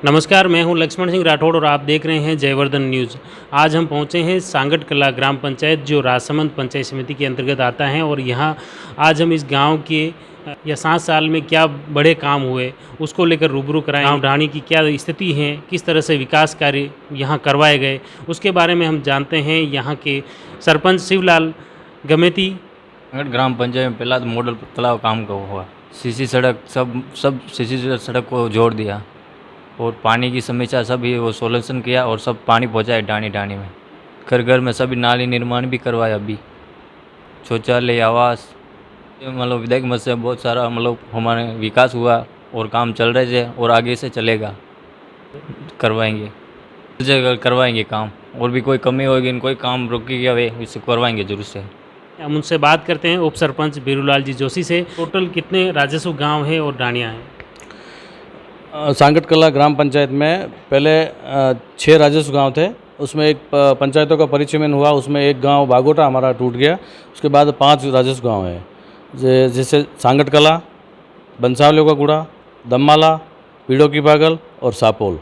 नमस्कार, मैं हूं लक्ष्मण सिंह राठौड़ और आप देख रहे हैं जयवर्धन न्यूज़। आज हम पहुंचे हैं सांगट कला ग्राम पंचायत जो राजसमंद पंचायत समिति के अंतर्गत आता है और यहां आज हम इस गांव के या 7 साल में क्या बड़े काम हुए उसको लेकर रूबरू कराएं। गांव ढाणी की क्या स्थिति है, किस तरह से विकास कार्य यहां करवाए गए, उसके बारे में हम जानते हैं। यहाँ के सरपंच शिवलाल गमेती। सांगट ग्राम पंचायत में पहला तो मॉडल तालाब काम का हुआ, सीसी सड़क सब सीसी सड़क को जोड़ दिया और पानी की समस्या सभी वो सोल्यूशन किया और सब पानी पहुंचाया ढाणी ढाणी में। घर घर में सभी नाली निर्माण भी करवाया, अभी शौचालय आवास मतलब विधायक मत से बहुत सारा मतलब हमारे विकास हुआ और काम चल रहे थे और आगे से चलेगा, करवाएंगे काम। और भी कोई कमी होगी, कोई काम रुकी गया वे इसे करवाएंगे जरूर से। हम उनसे बात करते हैं उप सरपंच बीरूलाल जी जोशी से। टोटल कितने राजस्व गांव हैं और ढाणियाँ हैं? सांगट कला ग्राम पंचायत में पहले 6 राजस्व गांव थे, उसमें एक पंचायतों का परिचयन हुआ, उसमें एक गांव बागोटा हमारा टूट गया। उसके बाद 5 राजस्व गांव हैं जैसे सांगट कला, बंसावले का गुड़ा, दम्माला, पीड़ो की पागल और सापोल।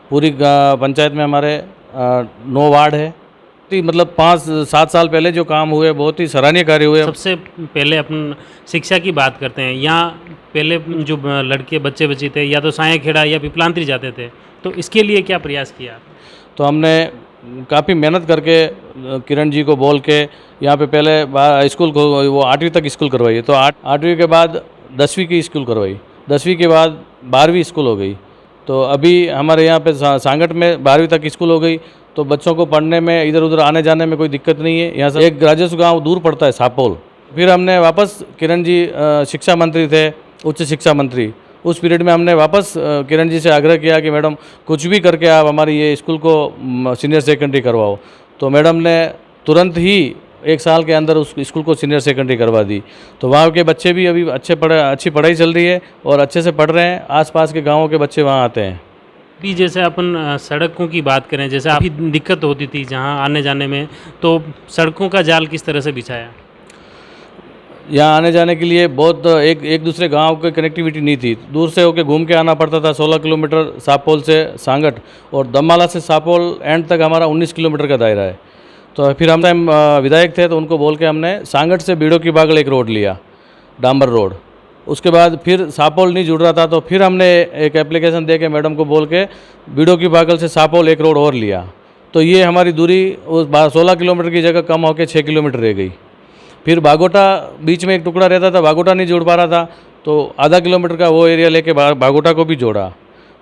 पूरी पंचायत में हमारे 9 वार्ड है। मतलब 5-7 साल पहले जो काम हुए बहुत ही सराहनीय कार्य हुए। सबसे पहले अपन शिक्षा की बात करते हैं। यहाँ पहले जो लड़के बच्चे थे या तो साया खेड़ा या पिपलांतरी जाते थे, तो इसके लिए क्या प्रयास किया? तो हमने काफ़ी मेहनत करके किरण जी को बोल के यहाँ पे पहले स्कूल को वो 8वीं तक स्कूल करवाई, तो 8वीं के बाद 10वीं की स्कूल करवाई, 10वीं के बाद 12वीं स्कूल हो गई। तो अभी हमारे यहाँ पे सांगट में 12वीं तक स्कूल हो गई, तो बच्चों को पढ़ने में इधर उधर आने जाने में कोई दिक्कत नहीं है। यहाँ से एक राजस्व गांव दूर पड़ता है सापोल। फिर हमने वापस किरण जी शिक्षा मंत्री थे, उच्च शिक्षा मंत्री, उस पीरियड में हमने वापस किरण जी से आग्रह किया कि मैडम कुछ भी करके आप हमारी ये स्कूल को सीनियर सेकेंडरी करवाओ। तो मैडम ने तुरंत ही 1 साल के अंदर उस स्कूल को सीनियर सेकेंडरी करवा दी। तो वहाँ के बच्चे भी अभी अच्छी पढ़ाई चल रही है और अच्छे से पढ़ रहे हैं। आसपास के गाँवों के बच्चे वहाँ आते हैं। भी जैसे अपन सड़कों की बात करें, जैसे अभी दिक्कत होती थी जहाँ आने जाने में, तो सड़कों का जाल किस तरह से बिछाया? यहाँ आने जाने के लिए बहुत एक दूसरे गांव की कनेक्टिविटी नहीं थी, दूर से होके घूम के आना पड़ता था। 16 किलोमीटर सापोल से सांगट और दम्माला से सापोल एंड तक हमारा 19 किलोमीटर का दायरा है। तो फिर हम विधायक थे तो उनको बोल के हमने सांगट से बीड़ो की बागल एक रोड लिया, डांबर रोड। उसके बाद फिर सापोल नहीं जुड़ रहा था, तो फिर हमने एक एप्लीकेशन दे के मैडम को बोल के बीड़ो की बागल से सापोल एक रोड और लिया। तो ये हमारी दूरी उस 16 किलोमीटर की जगह कम होकर 6 किलोमीटर रह गई। फिर बागोटा बीच में एक टुकड़ा रहता था, बागोटा नहीं जुड़ पा रहा था, तो आधा किलोमीटर का वो एरिया लेके बागोटा को भी जोड़ा।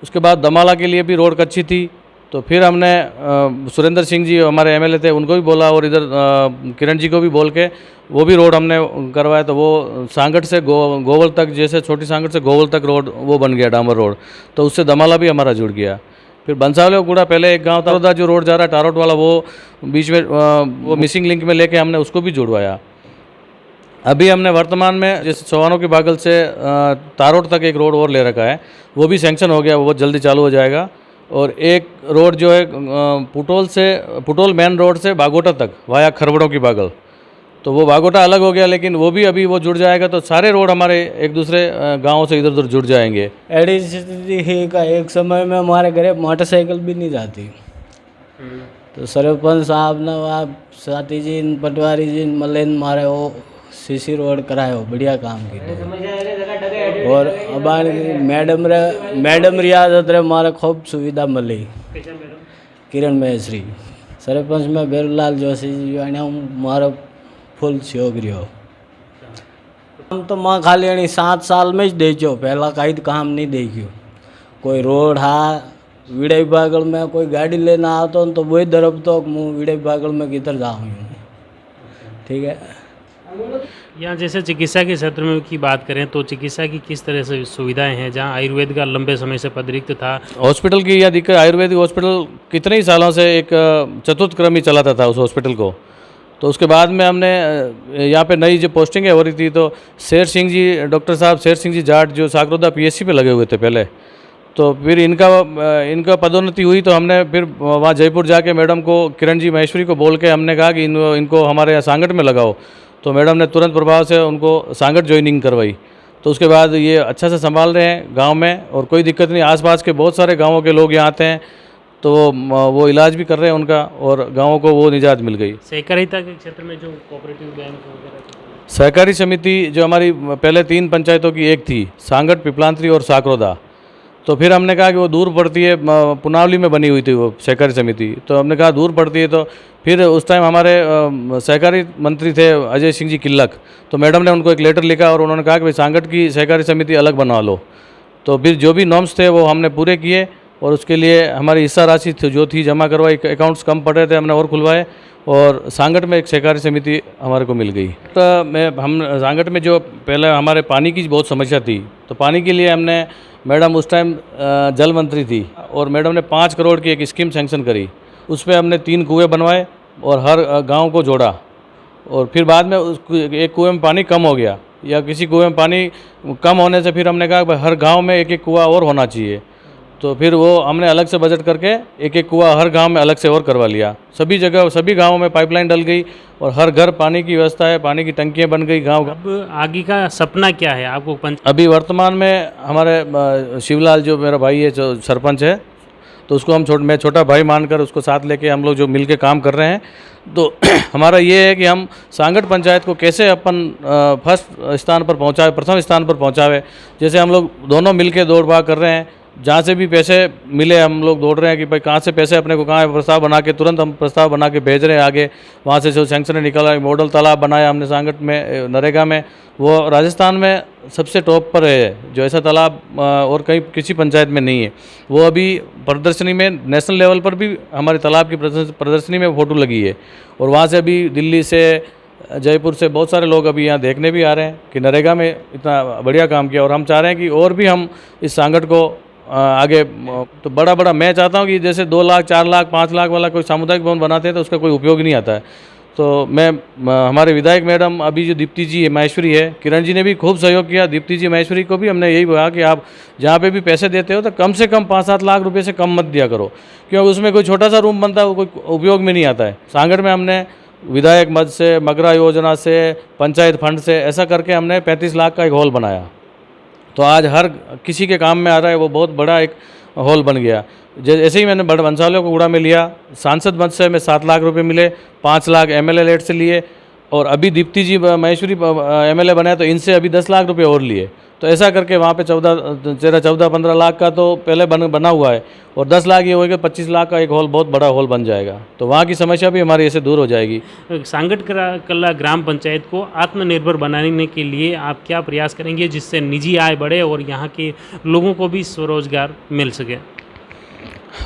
उसके बाद दमाला के लिए भी रोड कच्ची थी, तो फिर हमने सुरेंद्र सिंह जी हमारे एमएलए थे, उनको भी बोला और इधर किरण जी को भी बोल के वो भी रोड हमने करवाया। तो वो सांगट से गोवल तक, जैसे छोटी सांगट से गोवल तक रोड वो बन गया डामर रोड, तो उससे दमाला भी हमारा जुड़ गया। फिर बंसावले गुड़ा पहले एक गाँव था जो रोड जा रहा है टारोट वाला, वो बीच में वो मिसिंग लिंक में लेके हमने उसको भी जुड़वाया। अभी हमने वर्तमान में जैसे चौहानों की बागल से तारोट तक एक रोड और ले रखा है, वो भी सैंक्शन हो गया, वो बहुत जल्दी चालू हो जाएगा। और एक रोड जो है पुटोल मेन रोड से बागोटा तक वाया खरबड़ों की बागल, तो वो बागोटा अलग हो गया, लेकिन वो भी अभी वो जुड़ जाएगा। तो सारे रोड हमारे एक दूसरे गाँवों से इधर उधर जुड़ जाएंगे। ऐसी स्थिति है का एक समय में हमारे घर मोटरसाइकिल भी नहीं जाती, तो सरपंच साहब ने आप साथी जी पटवारी जी मलेन मारे वो सीसी रोड कराए हो, बढ़िया काम की। और अब मैडम रियाजत रे मारे खूब सुविधा मिली। किरण महेश्वरी सरपंच में बीरूलाल जोशी जी मारो फुल सहयोग रहो। हम तो माँ खाली 7 साल में ही देखो, पहला कहीं काम नहीं देखियो। कोई रोड हा विड़ई बागल में कोई गाड़ी लेना आता तो वही तरफ तो मुँह विड़ई बागल में किधर जाऊँ, ठीक है। यहाँ जैसे चिकित्सा के क्षेत्र में की बात करें तो चिकित्सा की किस तरह से सुविधाएं हैं? जहाँ आयुर्वेद का लंबे समय से पदरिक्त था, हॉस्पिटल की यह दिक्कत, आयुर्वेदिक हॉस्पिटल कितने ही सालों से एक चतुर्थ क्रम ही चलाता था उस हॉस्पिटल को। तो उसके बाद में हमने यहाँ पे नई जो पोस्टिंगें हो रही थी, तो शेर सिंह जी, डॉक्टर साहब शेर सिंह जी जाट जो साकरोदा पीएससी पे लगे हुए थे पहले, तो फिर इनका पदोन्नति हुई। तो हमने फिर वहाँ जयपुर जाके मैडम को, किरण जी महेश्वरी को बोल के हमने कहा कि इनको हमारे यहाँ सांगट में लगाओ। तो मैडम ने तुरंत प्रभाव से उनको सांगट ज्वाइनिंग करवाई। तो उसके बाद ये अच्छा से संभाल रहे हैं गांव में और कोई दिक्कत नहीं। आसपास के बहुत सारे गांवों के लोग यहाँ आते हैं तो वो इलाज भी कर रहे हैं उनका और गांवों को वो निजात मिल गई। सहकारिता के क्षेत्र में जो कोऑपरेटिव बैंक वगैरह सहकारी समिति जो हमारी पहले 3 पंचायतों की एक थी, सांगट, पिपलांत्री और साकरोदा, तो फिर हमने कहा कि वो दूर पड़ती है, पुनावली में बनी हुई थी वो सहकारी समिति, तो हमने कहा दूर पड़ती है, तो फिर उस टाइम हमारे सहकारी मंत्री थे अजय सिंह जी किल्लक, तो मैडम ने उनको एक लेटर लिखा और उन्होंने कहा कि भाई सांगट की सहकारी समिति अलग बनवा लो। तो फिर जो भी नॉर्म्स थे वो हमने पूरे किए और उसके लिए हमारी हिस्सा राशि जो थी जमा करवाई, अकाउंट्स कम पड़ रहे थे हमने और खुलवाए और सांगट में एक सहकारी समिति हमारे को मिल गई। तो हम सांगट में जो पहले हमारे पानी की बहुत समस्या थी, तो पानी के लिए हमने, मैडम उस टाइम जल मंत्री थी और मैडम ने 5 करोड़ की एक स्कीम सैंक्शन करी, उस पर हमने 3 कुएँ बनवाए और हर गांव को जोड़ा। और फिर बाद में उस एक कुएँ में पानी कम हो गया या किसी कुएँ में पानी कम होने से फिर हमने कहा भाई हर गांव में एक कुआँ और होना चाहिए, तो फिर वो हमने अलग से बजट करके एक कुआँ हर गांव में अलग से और करवा लिया। सभी जगह सभी गांवों में पाइपलाइन डल गई और हर घर पानी की व्यवस्था है, पानी की टंकियाँ बन गई गांव। अब आगे का सपना क्या है आपको? अभी वर्तमान में हमारे शिवलाल जो मेरा भाई है, जो सरपंच है, तो उसको मैं छोटा भाई मानकर उसको साथ लेके हम लोग जो मिल के काम कर रहे हैं। तो हमारा ये है कि हम सांगट पंचायत को कैसे अपन फर्स्ट स्थान पर पहुँचावे, प्रथम स्थान पर पहुँचावे। जैसे हम लोग दोनों मिल के दौड़ भाग कर रहे हैं, जहाँ से भी पैसे मिले हम लोग दौड़ रहे हैं कि भाई कहाँ से पैसे अपने को, कहाँ प्रस्ताव बना के तुरंत हम प्रस्ताव बना के भेज रहे हैं आगे। वहाँ से जो सैंक्शन निकला, मॉडल तालाब बनाया हमने सांगट में नरेगा में, वो राजस्थान में सबसे टॉप पर है, जो ऐसा तालाब और कहीं किसी पंचायत में नहीं है। वो अभी प्रदर्शनी में नेशनल लेवल पर भी हमारे तालाब की प्रदर्शनी में फ़ोटो लगी है और वहाँ से अभी दिल्ली से, जयपुर से बहुत सारे लोग अभी यहाँ देखने भी आ रहे हैं कि नरेगा में इतना बढ़िया काम किया। और हम चाह रहे हैं कि और भी हम इस सांगट को आगे तो बड़ा मैं चाहता हूँ कि जैसे 2 लाख 4 लाख 5 लाख वाला कोई सामुदायिक भवन बनाते हैं तो उसका कोई उपयोग नहीं आता है। तो मैं हमारे विधायक मैडम अभी जो दीप्ति जी महेश्वरी है, किरण जी ने भी खूब सहयोग किया। दीप्ति जी महेश्वरी को भी हमने यही कहा कि आप जहाँ पे भी पैसे देते हो तो कम से कम 5-7 लाख रुपए से कम मत दिया करो, क्योंकि उसमें कोई छोटा सा रूम बनता है वो कोई उपयोग में नहीं आता है। सांगट में हमने विधायक मद से, मगरा योजना से, पंचायत फंड से ऐसा करके हमने 35 लाख का एक हॉल बनाया, तो आज हर किसी के काम में आ रहा है। वो बहुत बड़ा एक हॉल बन गया। जैसे ही मैंने बड़े वंशावलियों को उड़ा में लिया, सांसद मद से में 7 लाख रुपए मिले, 5 लाख MLA लेट से लिए और अभी दीप्ति जी महेश्वरी MLA बनाया तो इनसे अभी 10 लाख रुपए और लिए। तो ऐसा करके वहाँ पे 14-15 लाख का तो पहले बना हुआ है और 10 लाख ये होगा, 25 लाख का एक हॉल, बहुत बड़ा हॉल बन जाएगा। तो वहाँ की समस्या भी हमारी ऐसे दूर हो जाएगी। सांगट कला ग्राम पंचायत को आत्मनिर्भर बनाने के लिए आप क्या प्रयास करेंगे जिससे निजी आय बढ़े और यहाँ के लोगों को भी स्वरोजगार मिल सके?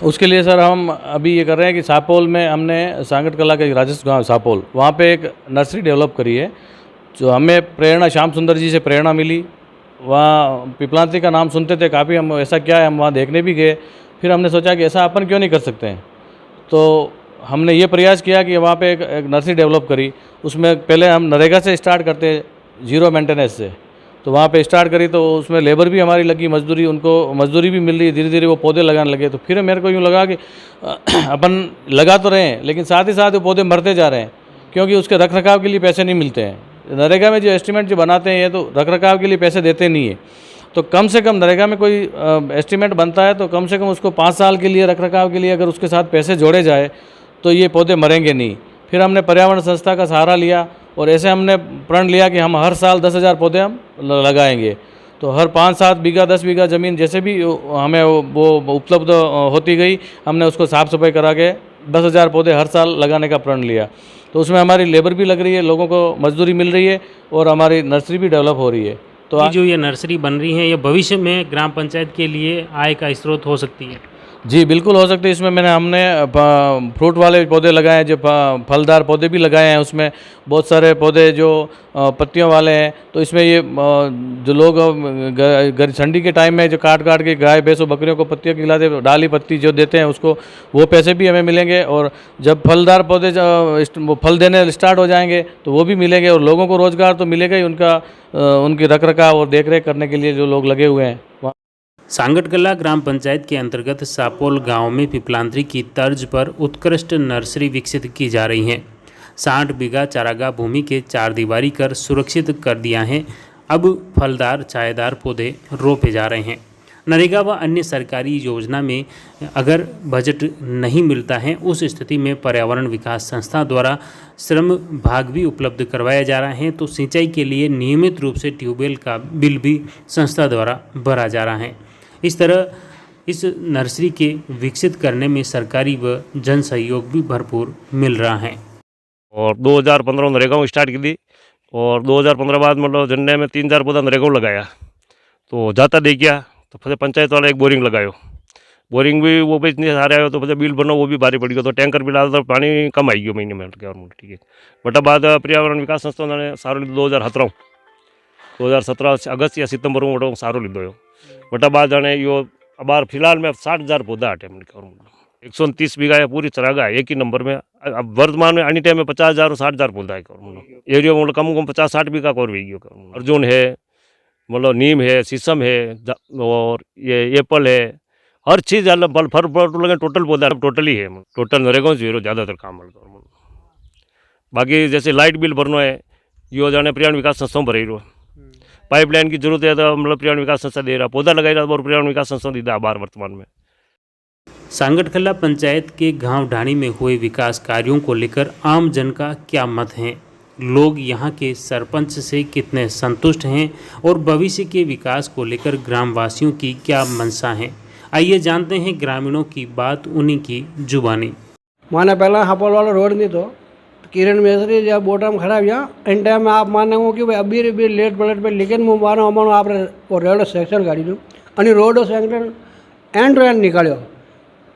उसके लिए सर हम अभी ये कर रहे हैं कि सापोल में हमने सांगट कला के राजस्व गाँव सापोल, वहाँ पे एक नर्सरी डेवलप करी है, जो हमें प्रेरणा श्याम सुंदर जी से प्रेरणा मिली। वहाँ पिपलांत्री का नाम सुनते थे काफ़ी, हम ऐसा क्या है, हम वहाँ देखने भी गए। फिर हमने सोचा कि ऐसा अपन क्यों नहीं कर सकते हैं, तो हमने ये प्रयास किया कि वहाँ पे एक नर्सरी डेवलप करी। उसमें पहले हम नरेगा से स्टार्ट करते, 0 मेंटेनेंस से, तो वहाँ पे स्टार्ट करी तो उसमें लेबर भी हमारी लगी, मजदूरी, उनको मजदूरी भी मिल रही। धीरे धीरे वो पौधे लगाने लगे, तो फिर मेरे को यूँ लगा कि अपन लगा तो रहे हैं लेकिन साथ ही साथ वो पौधे मरते जा रहे हैं, क्योंकि उसके रख रखाव के लिए पैसे नहीं मिलते हैं। नरेगा में जो एस्टीमेट जो बनाते हैं ये तो रख रखाव के लिए पैसे देते नहीं है, तो कम से कम नरेगा में कोई एस्टीमेट बनता है तो कम से कम उसको 5 साल के लिए रख रखाव के लिए अगर उसके साथ पैसे जोड़े जाए तो ये पौधे मरेंगे नहीं। फिर हमने पर्यावरण संस्था का सहारा लिया और ऐसे हमने प्रण लिया कि हम हर साल 10,000 पौधे हम लगाएंगे। तो हर 5-7 बीघा 10 बीघा ज़मीन जैसे भी हमें वो उपलब्ध होती गई, हमने उसको साफ़ सफाई करा के 10,000 पौधे हर साल लगाने का प्रण लिया। तो उसमें हमारी लेबर भी लग रही है, लोगों को मजदूरी मिल रही है और हमारी नर्सरी भी डेवलप हो रही है। तो जो ये नर्सरी बन रही है ये भविष्य में ग्राम पंचायत के लिए आय का स्रोत हो सकती है? जी बिल्कुल हो सकती है। इसमें हमने फ्रूट वाले पौधे लगाए हैं, जो फलदार पौधे भी लगाए हैं। उसमें बहुत सारे पौधे जो पत्तियों वाले हैं, तो इसमें ये जो लोग ठंडी के टाइम में जो काट के गाय भैंसों बकरियों को पत्तियों खिलाते, डाली पत्ती जो देते हैं उसको, वो पैसे भी हमें मिलेंगे। और जब फलदार पौधे वो फल देने स्टार्ट हो जाएंगे तो वो भी मिलेंगे और लोगों को रोज़गार तो मिलेगा ही, उनकी रख रखाव और देख रेख करने के लिए जो लोग लगे हुए हैं। सांगट कला ग्राम पंचायत के अंतर्गत सापोल गांव में पिपलांत्री की तर्ज पर उत्कृष्ट नर्सरी विकसित की जा रही है। 60 बीघा चारागाह भूमि के 4 दीवारी कर सुरक्षित कर दिया है अब फलदार छायादार पौधे रोपे जा रहे हैं। नरेगा व अन्य सरकारी योजना में अगर बजट नहीं मिलता है, उस स्थिति में पर्यावरण विकास संस्था द्वारा श्रम भाग भी उपलब्ध करवाया जा रहा है। तो सिंचाई के लिए नियमित रूप से ट्यूबवेल का बिल भी संस्था द्वारा भरा जा रहा है। इस तरह इस नर्सरी के विकसित करने में सरकारी व जन सहयोग भी भरपूर मिल रहा है। और 2015 नरेगा में स्टार्ट की थी और 2015 बाद मतलब झंडे में 3-4 पौधा नरेगा लगाया तो जाता दे गया। तो फिर पंचायत वाला एक बोरिंग लगायो, बोरिंग भी वो भी इतने सारे आयो तो फिर बिल बनो वो भी भारी पड़ गया। तो टैंकर बिल आता तो पानी कम आई गयो महीने में ठीक है। बट बाद पर्यावरण विकास संस्था ने सारो लीधो 2017 अगस्त या सितंबर में सारो लीधो। बट बाद जाने यो अबार फिलहाल में 60,000 पौधा हटे 130 बीघा है पूरी चरागा है एक ही नंबर में। अब वर्तमान में एनी टाइम में 50,000 और 60,000 पौधा है एरिया में कम 50-60 बीघा और भी गयो। अर्जुन है, मतलब नीम है, शीशम है और ये एप्पल है, हर चीज़ फल लगे टोटल पौधा टोटली है। टोटल नरेगा जीरो ज़्यादातर काम। बाकी जैसे लाइट बिल भरना है यो जाने पर्यावरण विकास संस्था भर रही। पाइपलाइन की जरूरत है तो मतलब पर्यावरण विकास संस्था दे रहा, पौधा लगाई रहा और पर्यावरण विकास संस्था दीदा बार वर्तमान में। सांगटकला पंचायत के गांव ढाणी में हुए विकास कार्यों को लेकर आम जन का क्या मत है, लोग यहां के सरपंच से कितने संतुष्ट हैं और भविष्य के विकास को लेकर ग्रामवासियों की क्या मंशा है, आइए जानते हैं ग्रामीणों की बात उन्हीं की जुबानी। माने पहला हापोल वाला रोड नहीं तो किरण मेसरी जब बोटम खड़ा हुआ इन टाइम में आप माने कि भाई अभी लेट पलट पे लेकिन मैं मानो अमनो आप रेड सेक्शन गाड़ी दूँ અને road section end to end निकालो।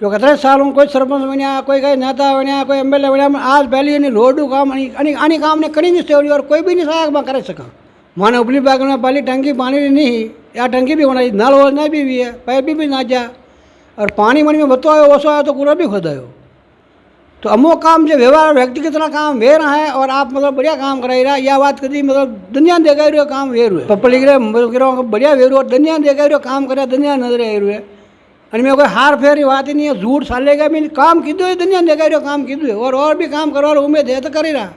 जो कतरे साल कोई सरपंच बनिया, कोई कई नेता बनिया, कोई एमएलए बनिया, आज पहले नहीं रोड काम अनी काम ने करी नहीं सेवरी और कोई भी नहीं सहायक में कर सका। माने उपली बाग में पहली टंकी पानी नहीं या टंकी भी होना नल होना भी है, पाइप भी ना जा और पानी मनी में बतो आयो ओसो आयो तो पूरा भी खुदायो। तो अमो काम जो व्यवहार व्यक्ति कितना काम वे रहा है और आप मतलब बढ़िया काम कराई रहा, यह बात कभी मतलब दुनिया देखा रहे काम वे रुए पब्लिक बढ़िया वे रू दुनिया देखा रहे काम करे दुनिया नजर आई रुए और मैं कोई हार फेरी बात ही नहीं है, झूठ सालेगा भी काम कीधो है दुनिया देखा रहे काम कीधो और भी काम करो और उम्मीद है तो कर ही रहा।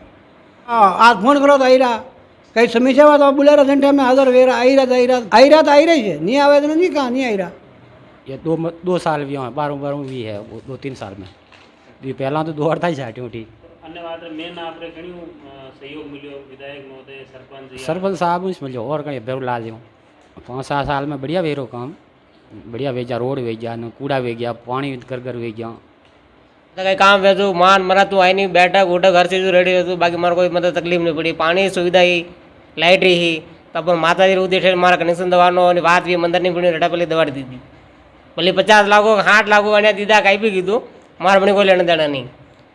हाँ आज फोन करो तो आई रहा, कहीं समीक्षा बात आप बुला रहा घंटे में हाजिर वे रहा, आई रहा तो आई रही है, नहीं आवे तो नहीं कहा नहीं आई रहा। ये दो साल भी हैं, 12 भी है 2-3 साल में भी पहला तो 2-2.5 छाटी उठी। सरपंच साहब मिलो और कहीं बेरू ला दूँ 5-7 साल में बढ़िया वेरो काम बढ़िया वेजा, रोड वेजा, कूड़ा वेजा, पानी कर वेजा कहीं काम वेजू मान मरा तू आई नहीं बैठक उठक हर चीज़ रेडी वेजू, बाकी मारे कोई मतलब तकलीफ नहीं पड़ी। पानी सुविधा ही लाइट ही तब माता जी उद्देश्य मारा कनेक्शन दवानो बात भी मंदिर नहीं पड़ी रेटा पहले दवा दी थी भले 50 लाख 60 लाख अने दीदा कहीं भी कीधु मार बनी कोई लेना देना नहीं।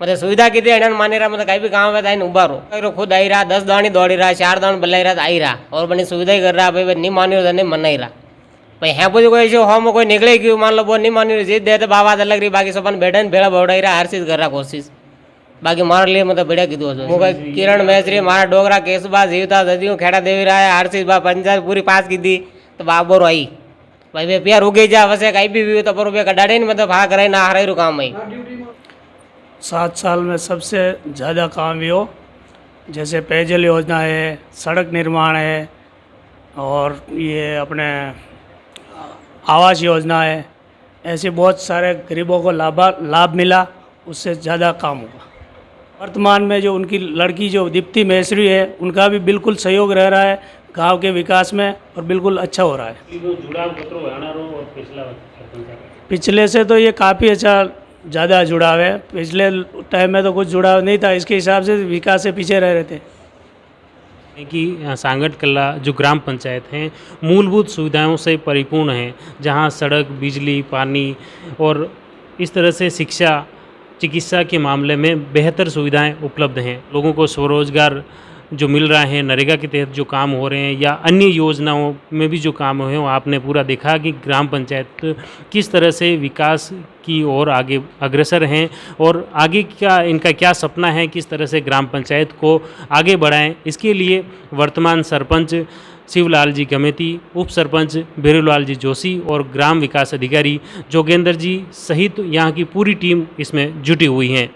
मतलब सुविधा की थी अने मानी रहा, मतलब कहीं भी काम है उभा रो खुद आई रहा, 10 दाणी दौड़ी रहा, 4 दाणी बल्लाई रहा आई रहा और बनी सुविधा ही कर रहा। भाई नहीं मानी रहा नहीं मना ही रहा भाई है पूरी कोई जो होम कोई निकले क्यों मान लो वो नहीं मानी जीत दे तो बाबा अलग रही, बाकी सब बैठे भेड़ा बौड़ा रहा, हर चीज़ कर रहा कोशिश। बाकी मारे लिए मतलब बढ़िया कीधु मुझे किरण मैसरी मारा डोगरा केसबा जीवता ददियों खेड़ा देवी रहा है, हर चीज़ बा पंचायत पूरी पास की थी तो बाबो आई भाई वे प्यार उगे जा वैसे कहीं भी तो पर रुपया कटाड़े नहीं मतलब हाँ करे ना हर ही काम आई। 7 साल में सबसे ज़्यादा काम भी हो, जैसे पेयजल योजना है, सड़क निर्माण है और ये अपने आवास योजना है, ऐसे बहुत सारे गरीबों को लाभ मिला, उससे ज़्यादा काम होगा। वर्तमान में जो उनकी लड़की जो दीप्ति मैसरी है उनका भी बिल्कुल सहयोग रह रहा है गांव के विकास में और बिल्कुल अच्छा हो रहा है। पिछले से तो ये काफ़ी अच्छा ज़्यादा जुड़ाव है, पिछले टाइम में तो कुछ जुड़ाव नहीं था, इसके हिसाब से विकास से पीछे रह रहे थे। कि सांगटकला जो ग्राम पंचायत हैं मूलभूत सुविधाओं से परिपूर्ण है, जहां सड़क, बिजली, पानी और इस तरह से शिक्षा, चिकित्सा के मामले में बेहतर सुविधाएं उपलब्ध हैं। लोगों को स्वरोजगार जो मिल रहा है, नरेगा के तहत जो काम हो रहे हैं या अन्य योजनाओं में भी जो काम हुए हैं, आपने पूरा देखा कि ग्राम पंचायत किस तरह से विकास की ओर आगे अग्रसर हैं और आगे क्या इनका क्या सपना है, किस तरह से ग्राम पंचायत को आगे बढ़ाएं। इसके लिए वर्तमान सरपंच शिवलाल जी गमेती, उप सरपंच भीरूलाल जी जोशी और ग्राम विकास अधिकारी जोगेंद्र जी सहित यहाँ की पूरी टीम इसमें जुटी हुई हैं।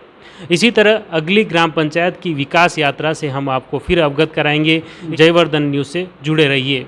इसी तरह अगली ग्राम पंचायत की विकास यात्रा से हम आपको फिर अवगत कराएंगे। जयवर्धन न्यूज़ से जुड़े रहिए।